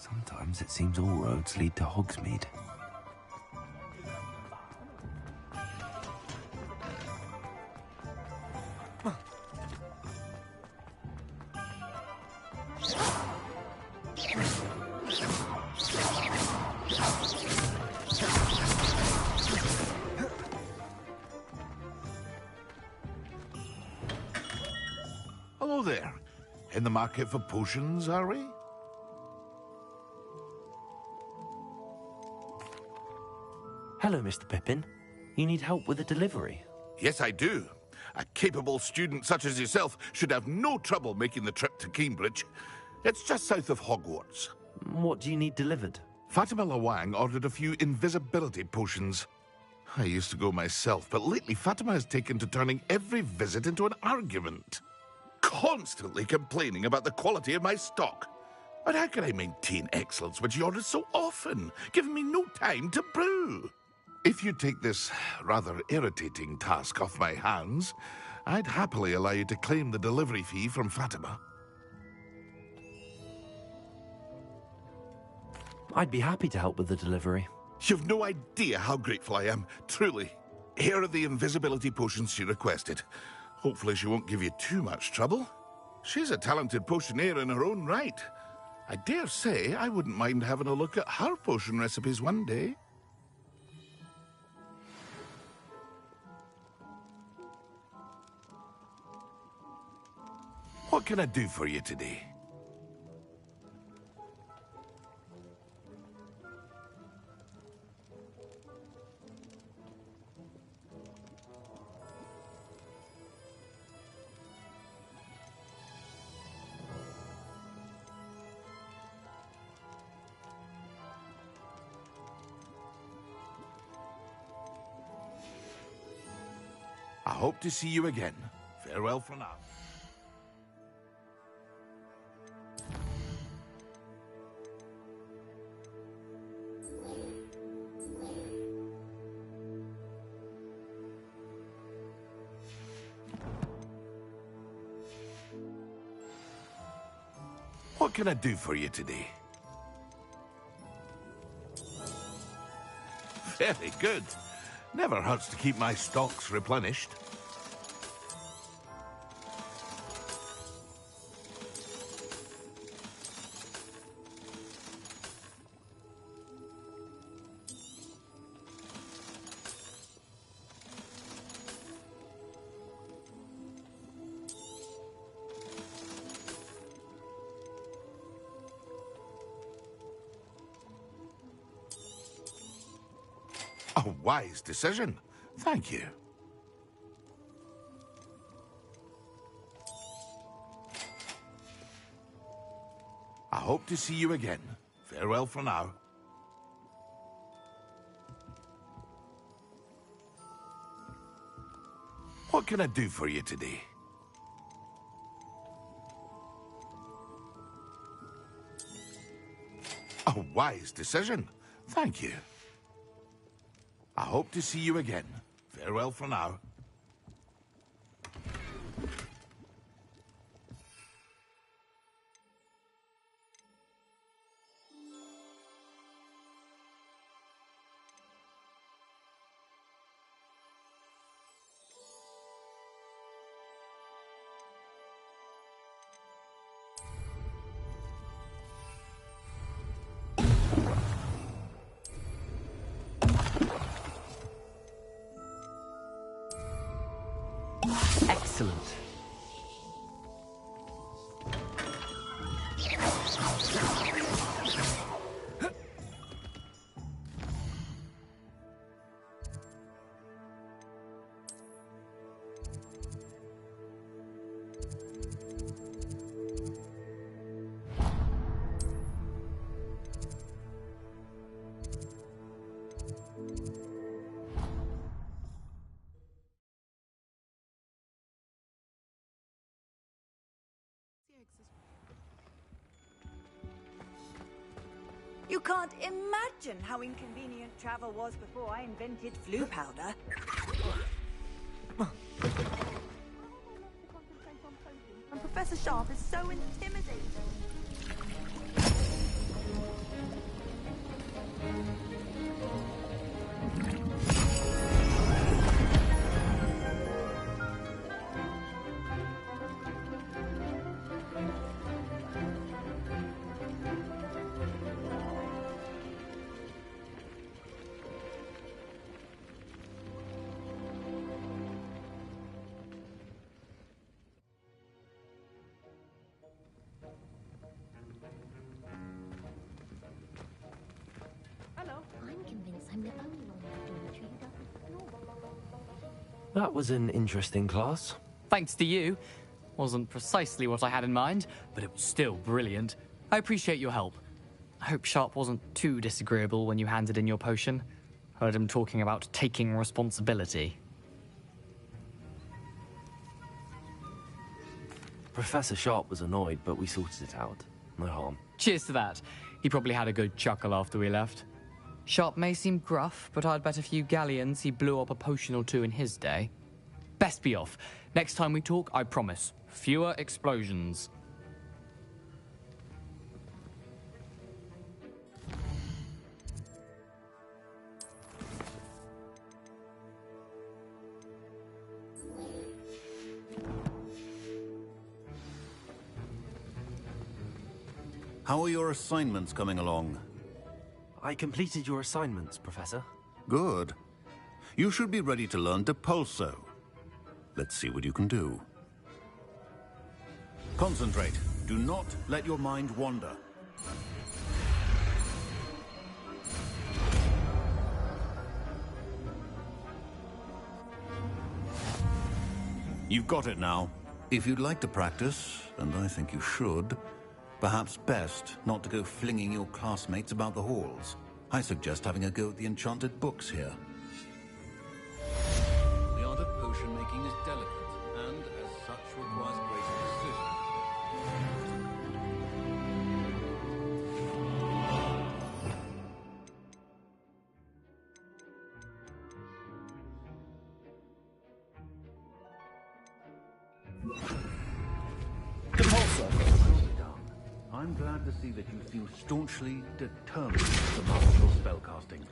Sometimes it seems all roads lead to Hogsmeade. Hello there. In the market for potions, are we? Hello, Mr. Pippin. You need help with a delivery? Yes, I do. A capable student such as yourself should have no trouble making the trip to Cambridge. It's just south of Hogwarts. What do you need delivered? Fatima Lawang ordered a few invisibility potions. I used to go myself, but lately Fatima has taken to turning every visit into an argument. Constantly complaining about the quality of my stock. But how can I maintain excellence when she orders so often, giving me no time to brew? If you take this rather irritating task off my hands, I'd happily allow you to claim the delivery fee from Fatima. I'd be happy to help with the delivery. You've no idea how grateful I am, truly. Here are the invisibility potions she requested. Hopefully she won't give you too much trouble. She's a talented potioneer in her own right. I dare say I wouldn't mind having a look at her potion recipes one day. What can I do for you today? I hope to see you again. Farewell for now. What can I do for you today? Very good. Never hurts to keep my stocks replenished. A wise decision. Thank you. I hope to see you again. Farewell for now. What can I do for you today? A wise decision. Thank you. I hope to see you again. Farewell for now. You can't imagine how inconvenient travel was before I invented flu powder. And Professor Sharp is so intimidating. I'm convinced I'm the only one in the dormitory who doesn't know. That was an interesting class. Thanks to you. Wasn't precisely what I had in mind, but it was still brilliant. I appreciate your help. I hope Sharp wasn't too disagreeable when you handed in your potion. Heard him talking about taking responsibility. Professor Sharp was annoyed, but we sorted it out. No harm. Cheers to that. He probably had a good chuckle after we left. Sharp may seem gruff, but I'd bet a few galleons he blew up a potion or two in his day. Best be off. Next time we talk, I promise, fewer explosions. How are your assignments coming along? I completed your assignments, Professor. Good. You should be ready to learn Depulso. Let's see what you can do. Concentrate. Do not let your mind wander. You've got it now. If you'd like to practice, and I think you should, perhaps best not to go flinging your classmates about the halls. I suggest having a go at the enchanted books here. The art of potion making is delicate, and as such requires greater precision. I'm glad to see that you seem staunchly determined to master your spellcasting.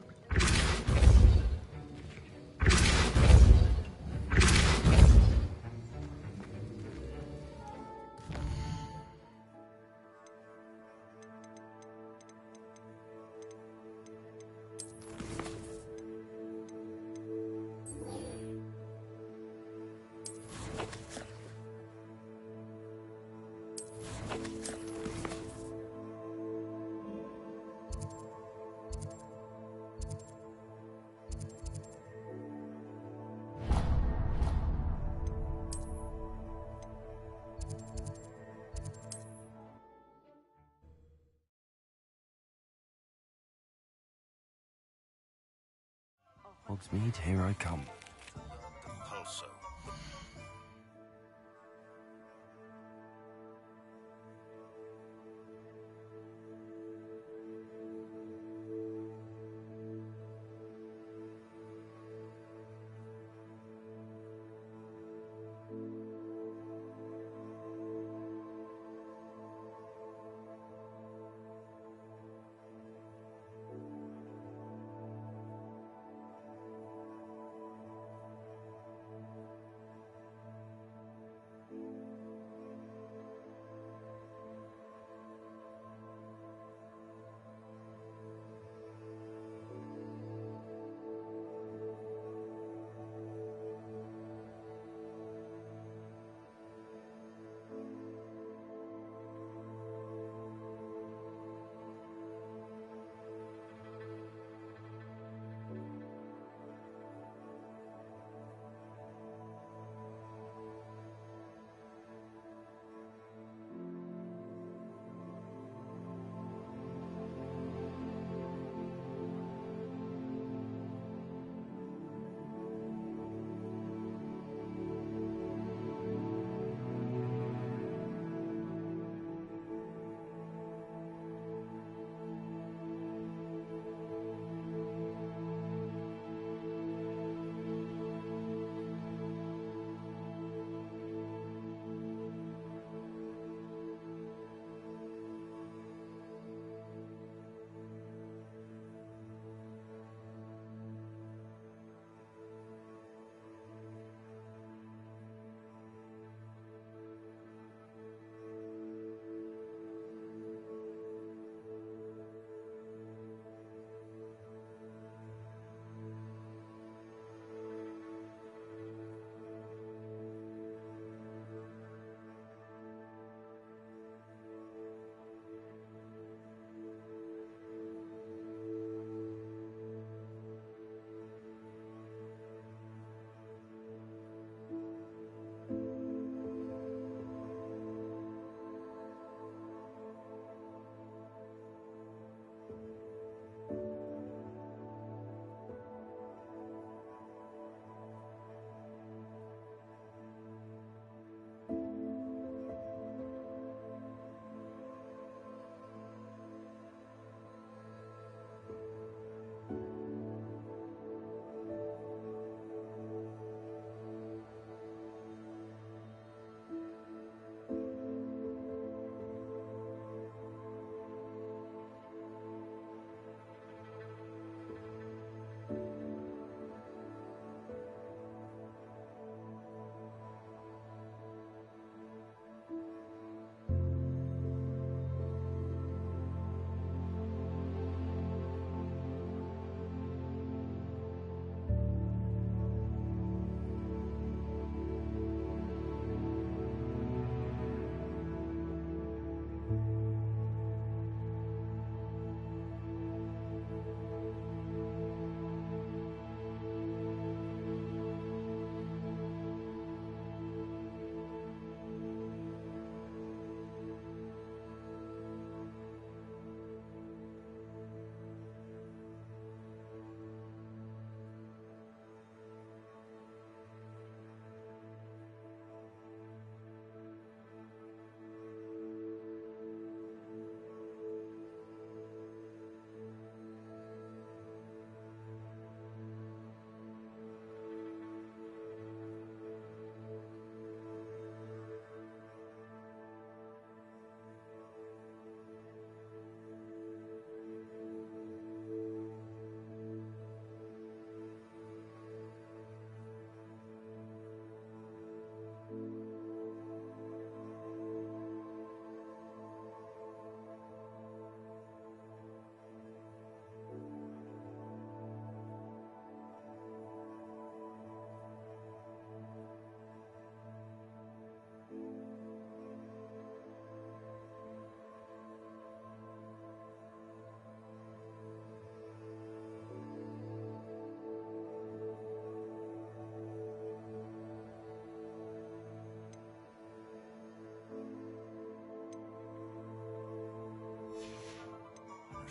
Hogsmeade, here I come. Depulso.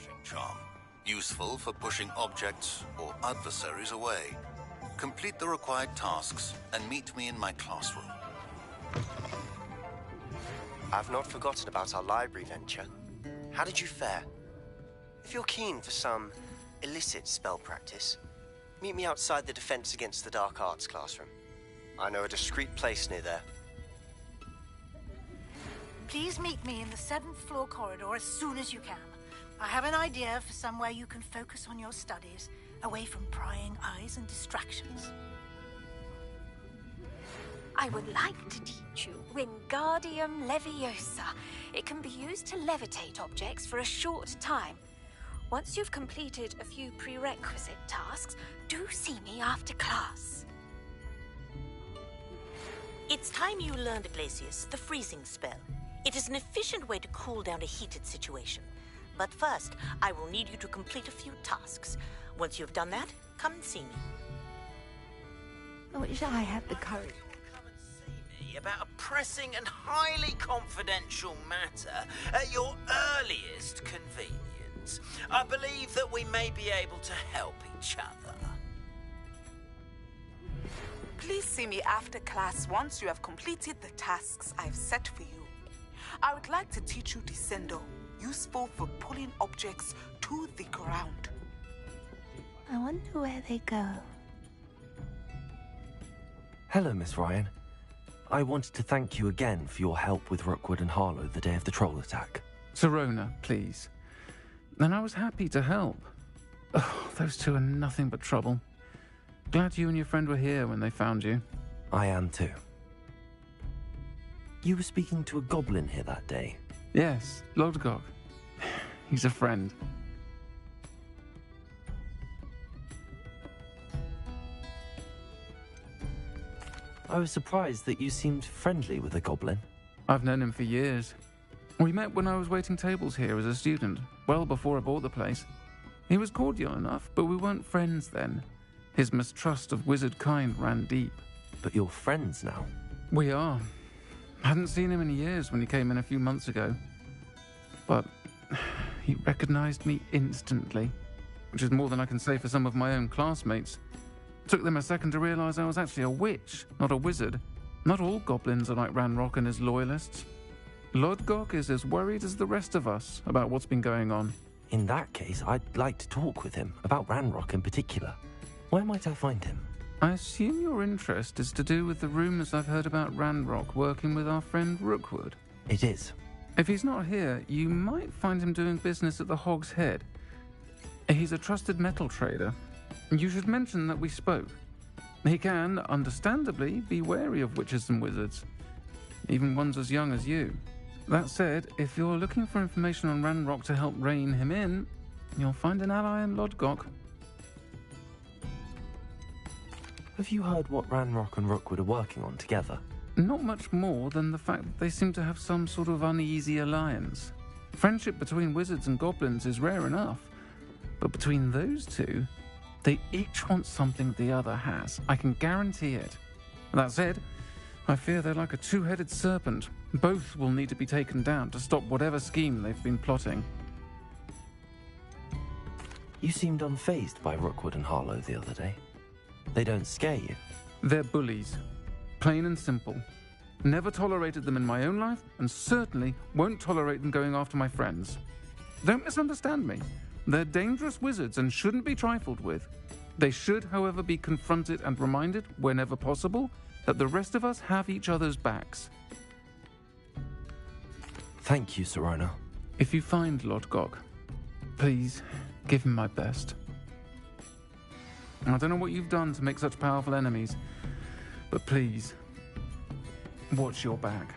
vanishing charm, useful for pushing objects or adversaries away. Complete the required tasks and meet me in my classroom. I've not forgotten about our library venture. How did you fare? If you're keen for some illicit spell practice, meet me outside the Defense Against the Dark Arts classroom. I know a discreet place near there. Please meet me in the 7th floor corridor as soon as you can. I have an idea for somewhere you can focus on your studies, away from prying eyes and distractions. I would like to teach you Wingardium Leviosa. It can be used to levitate objects for a short time. Once you've completed a few prerequisite tasks, do see me after class. It's time you learned, Iglesias, the freezing spell. It is an efficient way to cool down a heated situation. But first, I will need you to complete a few tasks. Once you've done that, come and see me. I wish I had the courage. Come and see me about a pressing and highly confidential matter at your earliest convenience. I believe that we may be able to help each other. Please see me after class once you have completed the tasks I've set for you. I would like to teach you Descendo, useful for pulling objects to the ground. I wonder where they go. Hello, Miss Ryan. I wanted to thank you again for your help with Rookwood and Harlow the day of the troll attack. Sirona, please. And I was happy to help. Oh, those two are nothing but trouble. Glad you and your friend were here when they found you. I am too. You were speaking to a goblin here that day. Yes, Lodgok. He's a friend. I was surprised that you seemed friendly with a goblin. I've known him for years. We met when I was waiting tables here as a student, well before I bought the place. He was cordial enough, but we weren't friends then. His mistrust of wizard kind ran deep. But you're friends now? We are. Hadn't seen him in years when he came in a few months ago. But he recognized me instantly, which is more than I can say for some of my own classmates. Took them a second to realize I was actually a witch, not a wizard. Not all goblins are like Ranrock and his loyalists. Lodgok is as worried as the rest of us about what's been going on. In that case, I'd like to talk with him, about Ranrock in particular. Where might I find him? I assume your interest is to do with the rumors I've heard about Ranrock working with our friend Rookwood. It is. If he's not here, you might find him doing business at the Hog's Head. He's a trusted metal trader. You should mention that we spoke. He can, understandably, be wary of witches and wizards, even ones as young as you. That said, if you're looking for information on Ranrock to help rein him in, you'll find an ally in Lodgok. Have you heard what Ranrock and Rookwood are working on together? Not much more than the fact that they seem to have some sort of uneasy alliance. Friendship between wizards and goblins is rare enough, but between those two, they each want something the other has. I can guarantee it. That said, I fear they're like a two-headed serpent. Both will need to be taken down to stop whatever scheme they've been plotting. You seemed unfazed by Rookwood and Harlow the other day. They don't scare you. They're bullies. Plain and simple. Never tolerated them in my own life, and certainly won't tolerate them going after my friends. Don't misunderstand me. They're dangerous wizards and shouldn't be trifled with. They should, however, be confronted and reminded, whenever possible, that the rest of us have each other's backs. Thank you, Sirona. If you find Lodgok, please give him my best. I don't know what you've done to make such powerful enemies, but please, watch your back.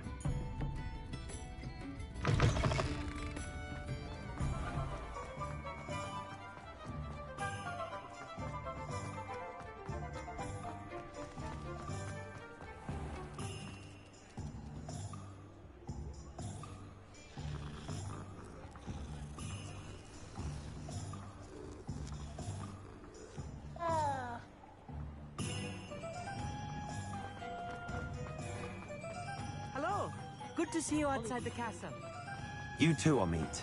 Good to see you outside the castle. You too, Amit.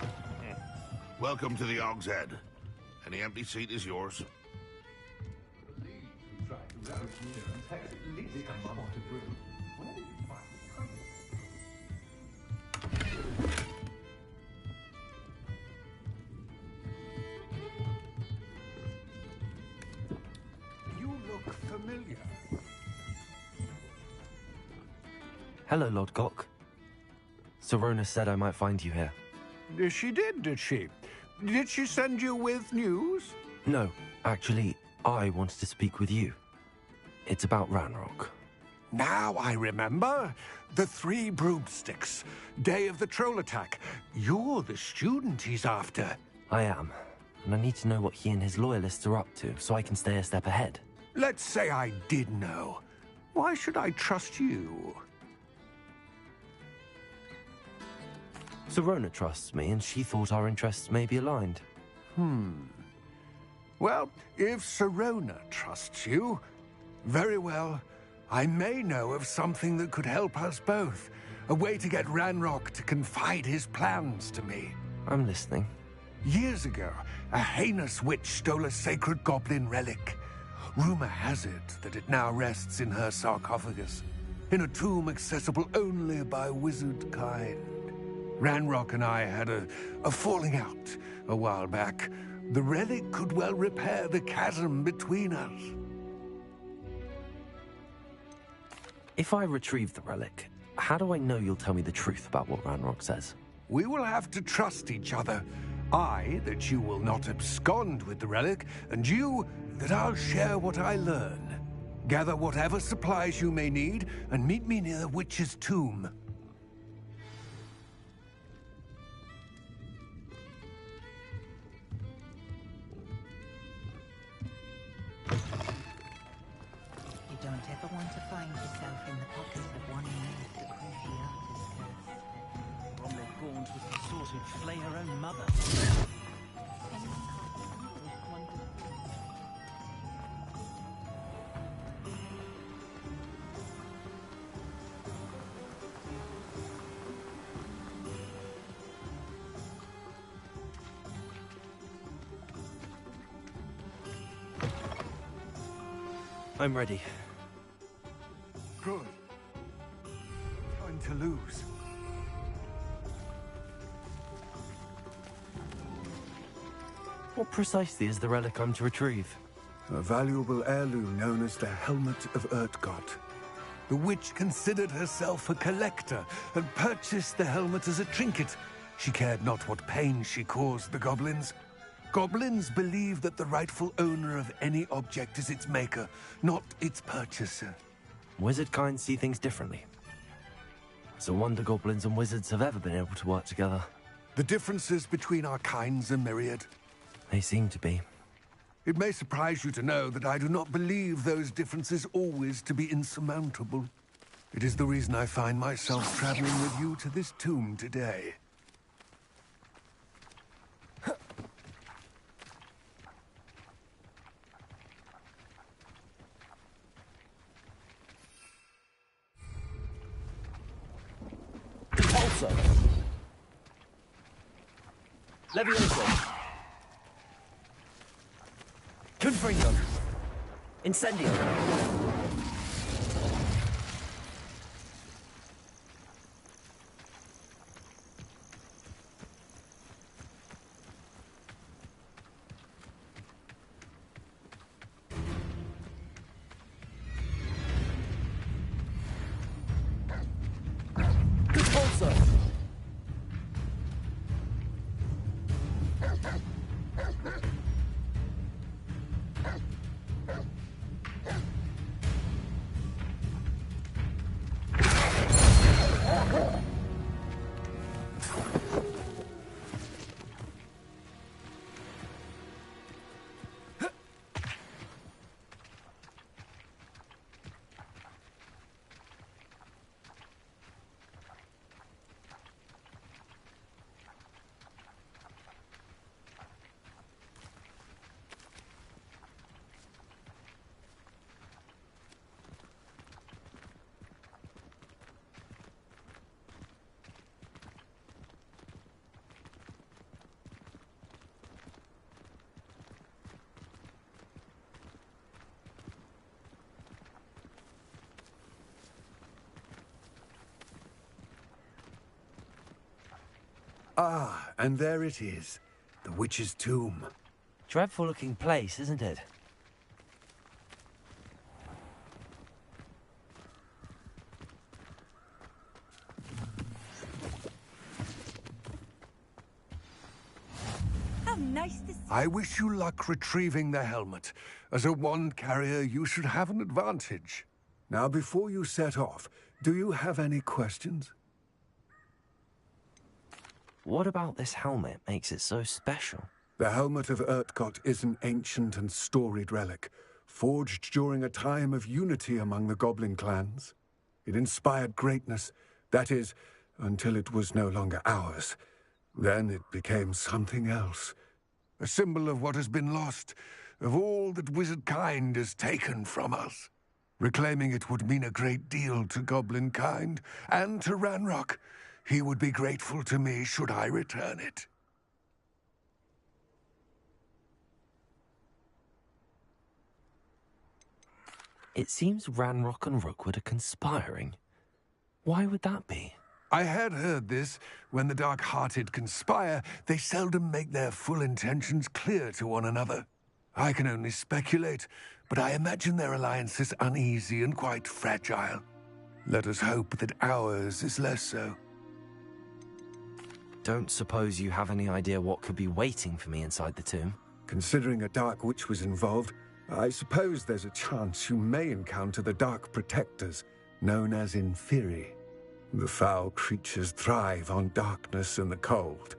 Welcome to the Og's Head. Any empty seat is yours. You look familiar. Hello, Lord Gok. Serona said I might find you here. She did she? Did she send you with news? No, actually, I wanted to speak with you. It's about Ranrock. Now I remember. The 3 broomsticks. Day of the troll attack. You're the student he's after. I am, and I need to know what he and his loyalists are up to so I can stay a step ahead. Let's say I did know. Why should I trust you? Serona trusts me, and she thought our interests may be aligned. Well, if Serona trusts you, very well. I may know of something that could help us both. A way to get Ranrock to confide his plans to me. I'm listening. Years ago, a heinous witch stole a sacred goblin relic. Rumor has it that it now rests in her sarcophagus, in a tomb accessible only by wizard kind. Ranrock and I had a falling out a while back. The relic could well repair the chasm between us. If I retrieve the relic, how do I know you'll tell me the truth about what Ranrock says? We will have to trust each other. I, that you will not abscond with the relic, and you, that I'll share what I learn. Gather whatever supplies you may need, and meet me near the witch's tomb. You don't ever want to find yourself in the pocket of one man of the Cruciatus curse. Bromley Gaunt was the sort who'd flay her own mother. I'm ready. Good. Time to lose. What precisely is the relic I'm to retrieve? A valuable heirloom known as the Helmet of Urtgott. The witch considered herself a collector and purchased the helmet as a trinket. She cared not what pain she caused the goblins. Goblins believe that the rightful owner of any object is its maker, not its purchaser. Wizard kind see things differently. It's a wonder goblins and wizards have ever been able to work together. The differences between our kinds are myriad. They seem to be. It may surprise you to know that I do not believe those differences always to be insurmountable. It is the reason I find myself traveling with you to this tomb today. Repulsor! Levioso! Confringo! Incendio! Ah, and there it is. The witch's tomb. Dreadful looking place, isn't it? How nice to see. I wish you luck retrieving the helmet. As a wand carrier, you should have an advantage. Now, before you set off, do you have any questions? What about this helmet makes it so special? The helmet of Urtkot is an ancient and storied relic, forged during a time of unity among the goblin clans. It inspired greatness, that is, until it was no longer ours. Then it became something else. A symbol of what has been lost, of all that wizard kind has taken from us. Reclaiming it would mean a great deal to goblin kind, and to Ranrock. He would be grateful to me should I return it. It seems Ranrock and Rookwood are conspiring. Why would that be? I had heard this. When the dark-hearted conspire, they seldom make their full intentions clear to one another. I can only speculate, but I imagine their alliance is uneasy and quite fragile. Let us hope that ours is less so. Don't suppose you have any idea what could be waiting for me inside the tomb? Considering a Dark Witch was involved, I suppose there's a chance you may encounter the Dark Protectors, known as Inferi. The foul creatures thrive on darkness and the cold.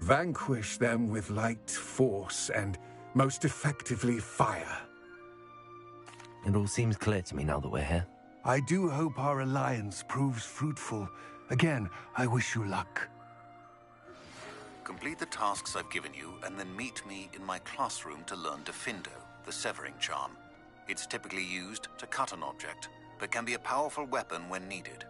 Vanquish them with light, force, and most effectively fire. It all seems clear to me now that we're here. I do hope our alliance proves fruitful. Again, I wish you luck. Complete the tasks I've given you, and then meet me in my classroom to learn Defindo, the severing charm. It's typically used to cut an object, but can be a powerful weapon when needed.